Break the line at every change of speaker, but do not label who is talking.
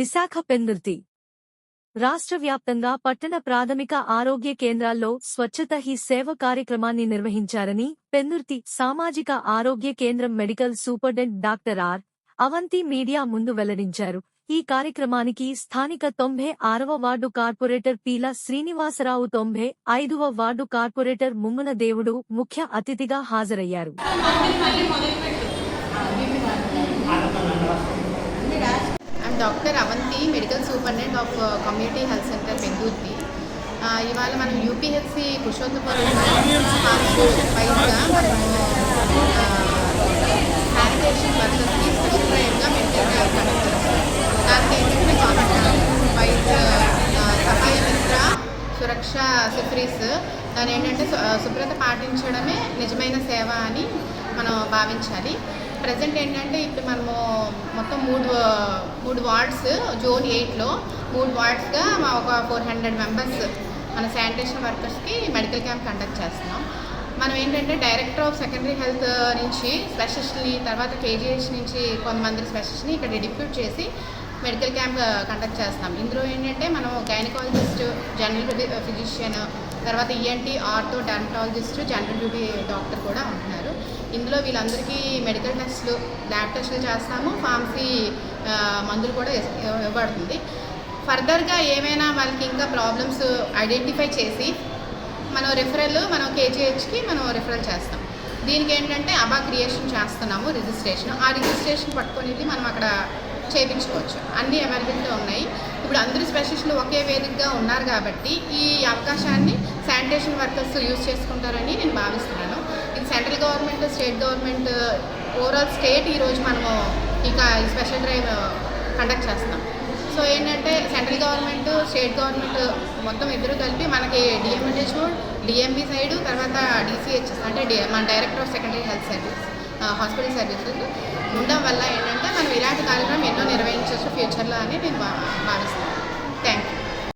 విశాఖ పెందుర్తి రాష్ట్ర వ్యాప్తంగా పట్టణ ప్రాథమిక ఆరోగ్య కేంద్రాల్లో స్వచ్ఛత హీ సేవ కార్యక్రమాన్ని నిర్వహించారని పెందుర్తి సామాజిక ఆరోగ్య కేంద్రం medical superintendent doctor R. Avanthi media ముందు వెల్లడించారు. ఈ కార్యక్రమానికి స్థానిక 96వ వార్డు కార్పొరేటర్ పీల శ్రీనివాసరావు, 95వ వార్డు కార్పొరేటర్ ముమ్మన దేవుడు ముఖ్య అతిథిగా హాజరయ్యారు.
Doctor Avanthi, medical superintendent of community health centre Pendurthi. ఇవాళ మనం యూపీహెచ్సి పురుషోత్తపురం వైజ్గా మనము శానిటేషన్ వర్కర్స్కి స్పెషల్ డ్రైవ్గా మెడికల్ డ్రైవ్ కండక్ట్ చేస్తాం. దానికి ఏంటంటే గవర్నమెంట్ వైజ్ సహాయ మిత్ర సురక్ష సిఫ్రీస్, దాని ఏంటంటే శుభ్రత పాటించడమే నిజమైన సేవ అని మనం భావించాలి. ప్రజెంట్ ఏంటంటే ఇప్పుడు మనము మొత్తం మూడు వార్డ్స్, జోన్ 8లో 3 వార్డ్స్గా ఒక 400 మెంబర్స్ మన శానిటేషన్ వర్కర్స్కి మెడికల్ క్యాంప్ కండక్ట్ చేస్తున్నాం. మనం ఏంటంటే డైరెక్టర్ ఆఫ్ సెకండరీ హెల్త్ నుంచి స్పెషలిస్ట్ని, తర్వాత కేజీహెచ్ నుంచి కొంతమంది స్పెషలిస్ట్ని ఇక్కడ డిప్యూట్ చేసి మెడికల్ క్యాంప్ కండక్ట్ చేస్తున్నాం. ఇందులో ఏంటంటే మనం గైనకాలజిస్ట్, జనరల్ ఫిజిషియన్, తర్వాత ENT, ortho, dermatologist, general duty doctor కూడా ఉంటున్నారు. ఇందులో వీళ్ళందరికీ మెడికల్ టెస్టులు, ల్యాబ్ టెస్టులు చేస్తాము. ఫార్మసీ మందులు కూడా ఇవ్వబడుతుంది. ఫర్దర్గా ఏమైనా వాళ్ళకి ఇంకా ప్రాబ్లమ్స్ ఐడెంటిఫై చేసి మనం కేజీహెచ్కి మనం రిఫరల్ చేస్తాం. దీనికి ఏంటంటే అబా క్రియేషన్ చేస్తున్నాము, రిజిస్ట్రేషన్. ఆ రిజిస్ట్రేషన్ పట్టుకొని మనం అక్కడ చేయించుకోవచ్చు. అన్నీ అవైలబిలిటీ ఉన్నాయి. ఇప్పుడు అందరూ స్పెషలిస్టులు ఒకే వేదికగా ఉన్నారు కాబట్టి ఈ అవకాశాన్ని శానిటేషన్ వర్కర్స్ యూజ్ చేసుకుంటారని నేను భావిస్తున్నాను. ఇది central government, state government, overall state ఈరోజు మనము ఇక ఈ స్పెషల్ డ్రైవ్ కండక్ట్ చేస్తున్నాం. సో ఏంటంటే సెంట్రల్ గవర్నమెంట్, స్టేట్ గవర్నమెంట్ మొత్తం ఇద్దరు కలిపి మనకి డిఎంహెచ్ఓ, డిఎంబి సైడు, తర్వాత డిసిహెచ్ఎస్ అంటే మన director of secondary health service, hospital services ఉండడం వల్ల ఏంటంటే మనం ఇలాంటి కార్యక్రమం ఎన్నో నిర్వహించవచ్చు ఫ్యూచర్లో అని నేను భావిస్తున్నాను.